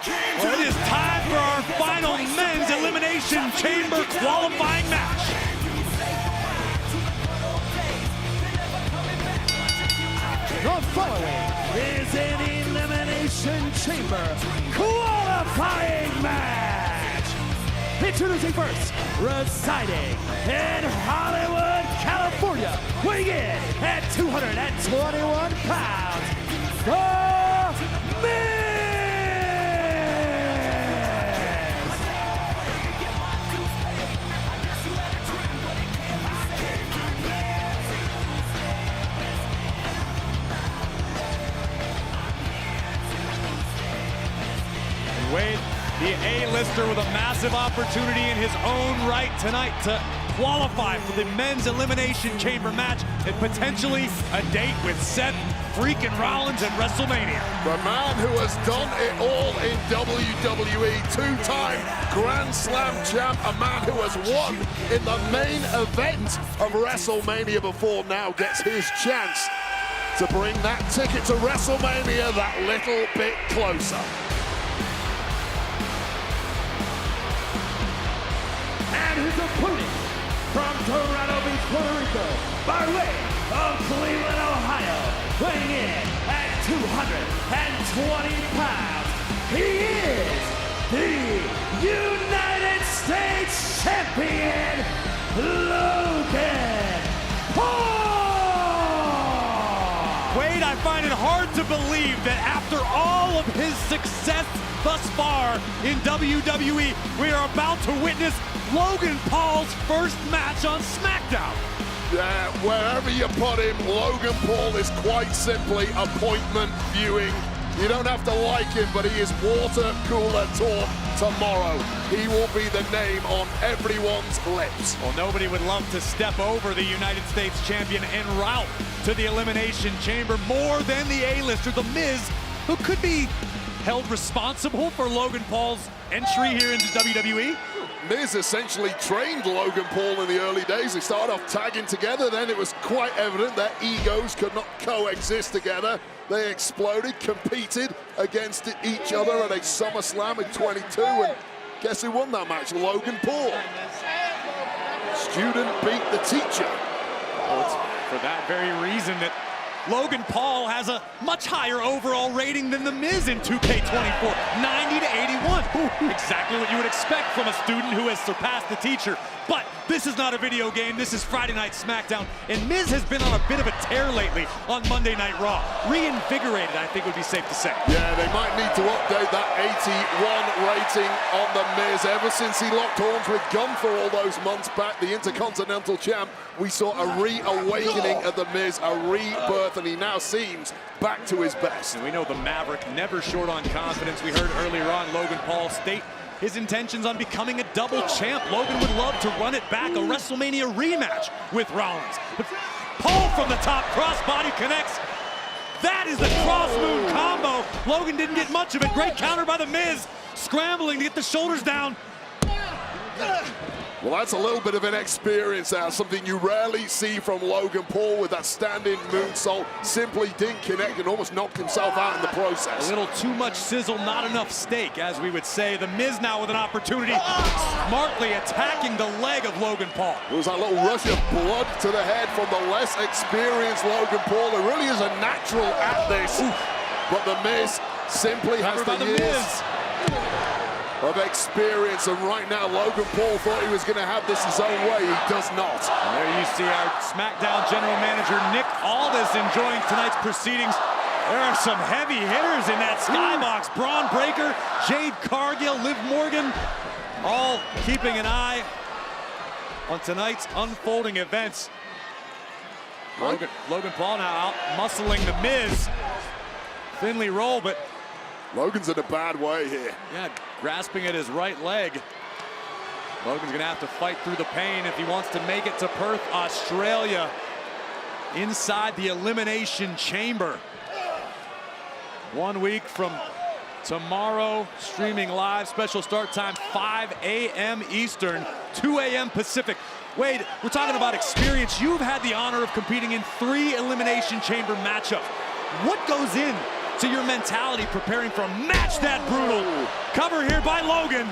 Well, it is time for our final men's elimination chamber qualifying match. The following is an elimination chamber qualifying match. Introducing first, residing in Hollywood, California, weighing in at 221 pounds, The Miz! Wade, the A-lister with a massive opportunity in his own right tonight to qualify for the men's elimination chamber match and potentially a date with Seth freaking Rollins at WrestleMania. The man who has done it all in WWE, two-time Grand Slam champ, a man who has won in the main event of WrestleMania before, now gets his chance to bring that ticket to WrestleMania that little bit closer. And his opponent from Toronto Beach, Puerto Rico, by way of Cleveland, Ohio, weighing in at 220 pounds, he is the United States Champion, Logan Paul! Wade, I find it hard to believe that after all of his success thus far in WWE, we are about to witness Logan Paul's first match on SmackDown. Yeah, wherever you put him, Logan Paul is quite simply appointment viewing. You don't have to like him, but he is water cooler talk tomorrow. He will be the name on everyone's lips. Well, nobody would love to step over the United States champion en route to the Elimination Chamber more than the A-lister, The Miz, who could be held responsible for Logan Paul's entry here into WWE. Miz essentially trained Logan Paul in the early days. They started off tagging together, then it was quite evident that egos could not coexist together. They exploded, competed against each other at a SummerSlam in 22, and guess who won that match? Logan Paul. Student beat the teacher. Well, it's for that very reason that Logan Paul has a much higher overall rating than The Miz in 2K24, 90 to 81. Exactly what you would expect from a student who has surpassed the teacher. But this is not a video game, this is Friday Night SmackDown, and Miz has been on a bit of a tear lately on Monday Night Raw. Reinvigorated, I think would be safe to say. Yeah, they might need to update that 81 rating on The Miz. Ever since he locked horns with Gunther all those months back, the Intercontinental Champ, we saw a reawakening of The Miz, a rebirth, and he now seems back to his best. And we know the Maverick never short on confidence. We heard earlier on Logan Paul state his intentions on becoming a double champ. Logan would love to run it back, a WrestleMania rematch with Rollins. But Paul from the top, crossbody connects. That is the cross moon combo. Logan didn't get much of it. Great counter by The Miz, scrambling to get the shoulders down. Well, that's a little bit of an experience now, something you rarely see from Logan Paul with that standing moonsault. Simply didn't connect and almost knocked himself out in the process. A little too much sizzle, not enough steak, as we would say. The Miz now with an opportunity, smartly attacking the leg of Logan Paul. There was that little rush of blood to the head from the less experienced Logan Paul. There really is a natural at this, but The Miz simply has the years of experience, and right now Logan Paul thought he was going to have this his own way. He does not. And there you see our SmackDown general manager Nick Aldis enjoying tonight's proceedings. There are some heavy hitters in that skybox. Braun Breaker, Jade Cargill, Liv Morgan, all keeping an eye on tonight's unfolding events. Logan Paul now out muscling The Miz. Thinly rolled, but Logan's in a bad way here. yeah, grasping at his right leg. Logan's gonna have to fight through the pain if he wants to make it to Perth, Australia, inside the Elimination Chamber. 1 week from tomorrow, streaming live, special start time 5 a.m. Eastern, 2 a.m. Pacific. Wade, we're talking about experience. You've had the honor of competing in 3 Elimination Chamber matchups. What goes in to your mentality preparing for a match that brutal. Cover here by Logan.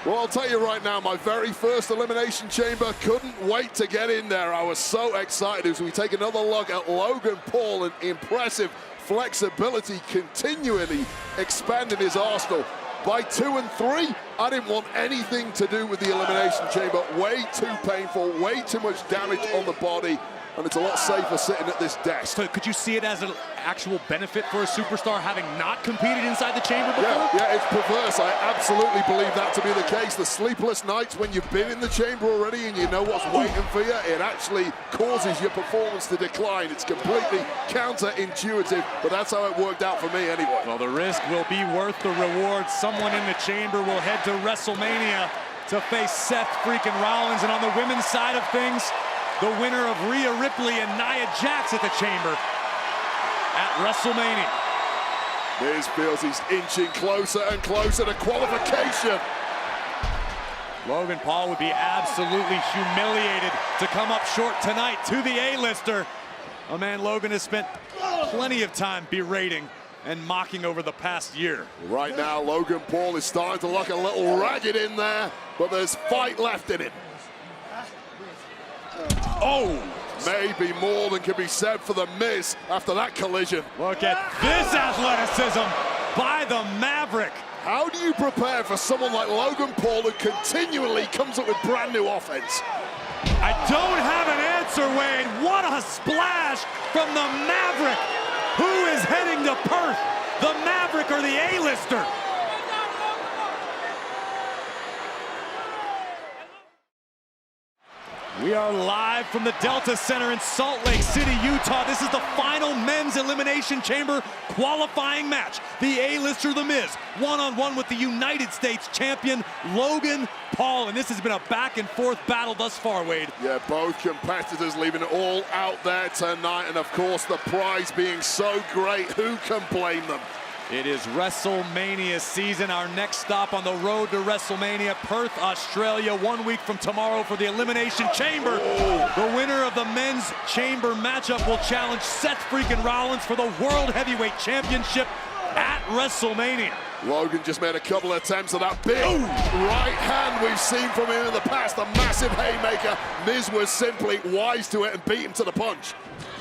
Well, I'll tell you right now, my very first Elimination Chamber, couldn't wait to get in there. I was so excited as we take another look at Logan Paul and impressive flexibility, continually expanding his arsenal. By 2 and 3, I didn't want anything to do with the Elimination Chamber. Way too painful, way too much damage on the body, and it's a lot safer sitting at this desk. So could you see it as an actual benefit for a superstar having not competed inside the chamber before? Yeah, it's perverse. I absolutely believe that to be the case. The sleepless nights when you've been in the chamber already and you know what's waiting for you, it actually causes your performance to decline. It's completely counterintuitive, but that's how it worked out for me anyway. Well, the risk will be worth the reward. Someone in the chamber will head to WrestleMania to face Seth freaking Rollins. And on the women's side of things, the winner of Rhea Ripley and Nia Jax at the chamber at WrestleMania. Miz feels he's inching closer and closer to qualification. Logan Paul would be absolutely humiliated to come up short tonight to the A-lister. A man Logan has spent plenty of time berating and mocking over the past year. Right now, Logan Paul is starting to look a little ragged in there, but there's fight left in him. Oh! Maybe more than can be said for the Miz after that collision. Look at this athleticism by the Maverick. How do you prepare for someone like Logan Paul who continually comes up with brand new offense? I don't have an answer, Wade. What a splash from the Maverick. Who is heading to Perth? The Maverick or the A-lister? We are live from the Delta Center in Salt Lake City, Utah. This is the final men's Elimination Chamber qualifying match. The A-lister, The Miz, one-on-one with the United States champion, Logan Paul. And this has been a back-and-forth battle thus far, Wade. Yeah, both competitors leaving it all out there tonight. And, of course, the prize being so great, who can blame them? It is WrestleMania season. Our next stop on the road to WrestleMania, Perth, Australia, 1 week from tomorrow for the Elimination Chamber. The winner of the men's chamber matchup will challenge Seth freaking Rollins for the World Heavyweight Championship at WrestleMania. Logan just made a couple of attempts at that big right hand we've seen from him in the past, the massive haymaker. Miz was simply wise to it and beat him to the punch.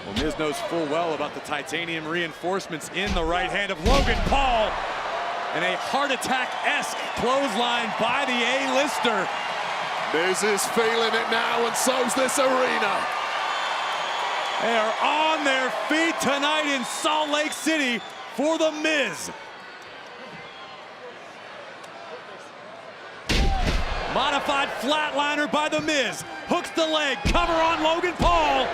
Well, Miz knows full well about the titanium reinforcements in the right hand of Logan Paul. And a heart attack-esque clothesline by the A-lister. Miz is feeling it now, and so's this arena. They are on their feet tonight in Salt Lake City for The Miz. Modified flatliner by The Miz. Hooks the leg, cover on Logan Paul.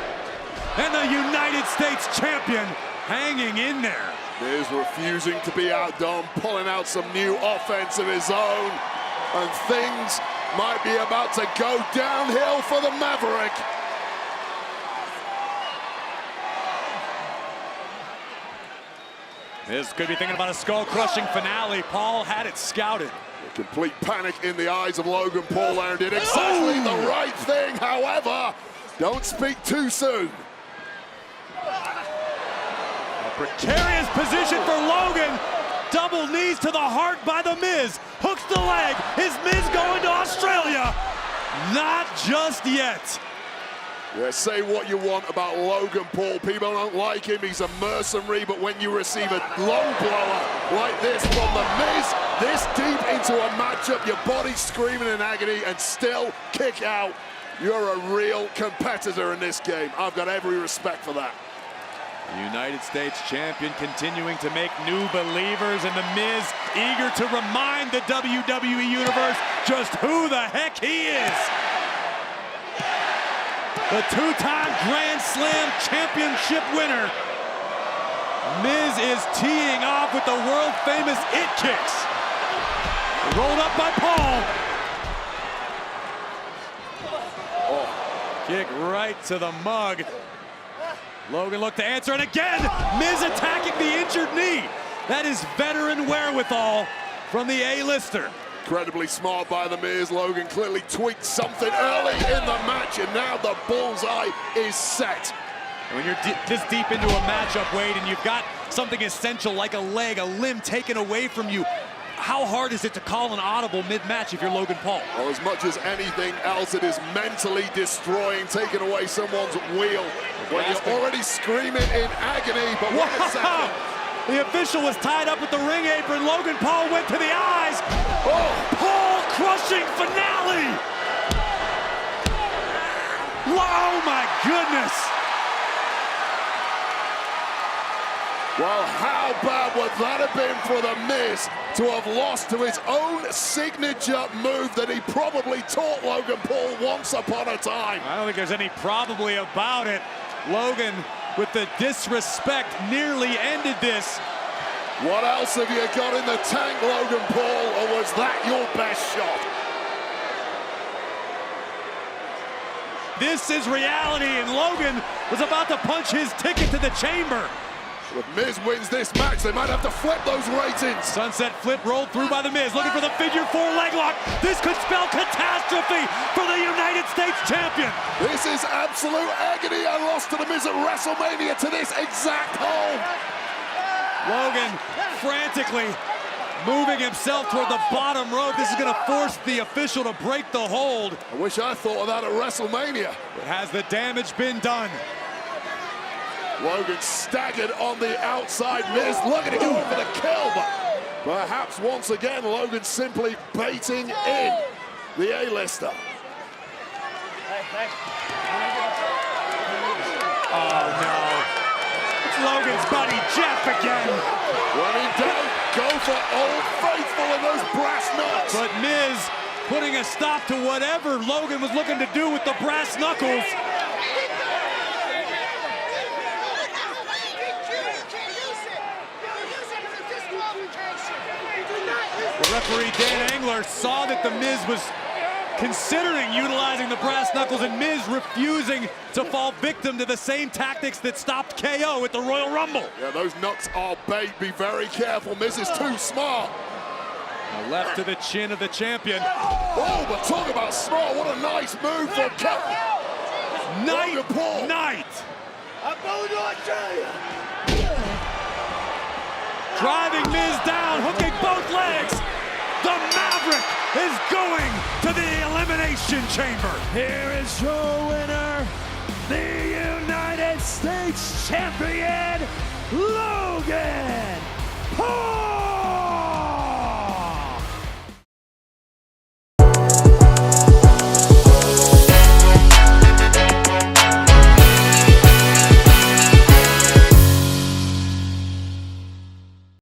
And the United States champion hanging in there. Miz refusing to be outdone, pulling out some new offense of his own. And things might be about to go downhill for the Maverick. Miz could be thinking about a skull-crushing finale. Paul had it scouted. Complete panic in the eyes of Logan Paul, and did exactly the right thing. However, don't speak too soon. A precarious position for Logan. Double knees to the heart by The Miz. Hooks the leg. Is Miz going to Australia? Not just yet. Yeah, say what you want about Logan Paul. People don't like him. He's a mercenary. But when you receive a low blower like this from The Miz, this deep into a matchup, your body's screaming in agony and still kick out, you're a real competitor in this game. I've got every respect for that. The United States champion continuing to make new believers, and The Miz eager to remind the WWE Universe just who the heck he is. The two-time Grand Slam championship winner. Miz is teeing off with the world-famous it kicks. Rolled up by Paul. Kick right to the mug. Logan looked to answer, and again, Miz attacking the injured knee. That is veteran wherewithal from the A-lister. Incredibly smart by The Miz. Logan clearly tweaked something early in the match, and now the bullseye is set. When you're this deep into a matchup, Wade, and you've got something essential like a leg, a limb taken away from you. How hard is it to call an audible mid-match if you're Logan Paul? Well, as much as anything else, it is mentally destroying, taking away someone's wheel when you're already screaming in agony. But wait a second. The official was tied up with the ring apron. Logan Paul went to the eyes. Oh, Paul crushing finale. Oh my goodness. well, how bad would that have been for The Miz to have lost to his own signature move that he probably taught Logan Paul once upon a time? I don't think there's any probably about it. Logan, with the disrespect, nearly ended this. What else have you got in the tank, Logan Paul, or was that your best shot? This is reality, and Logan was about to punch his ticket to the chamber. If Miz wins this match, they might have to flip those ratings. Sunset flip rolled through by The Miz, looking for the figure four leg lock. This could spell catastrophe for the United States champion. This is absolute agony. I lost to The Miz at WrestleMania to this exact hold. Logan frantically moving himself toward the bottom rope. This is going to force the official to break the hold. I wish I thought of that at WrestleMania. But has the damage been done? Logan staggered on the outside. Miz looking to go in for the kill, but perhaps once again Logan simply baiting in the A-lister. Oh no. It's Logan's buddy Jeff again. When in doubt, go for Old Faithful and those brass knucks. But Miz putting a stop to whatever Logan was looking to do with the brass knuckles. The referee Dan Engler saw that The Miz was considering utilizing the brass knuckles, and Miz refusing to fall victim to the same tactics that stopped KO at the Royal Rumble. Yeah, those knucks are bait. Be very careful. Miz is too smart. A left to the chin of the champion. Oh, but talk about smart. What a nice move from Logan Paul. Knight. Driving Miz down, hooking both legs. The Maverick is going to the Elimination Chamber. Here is your winner, the United States Champion, Logan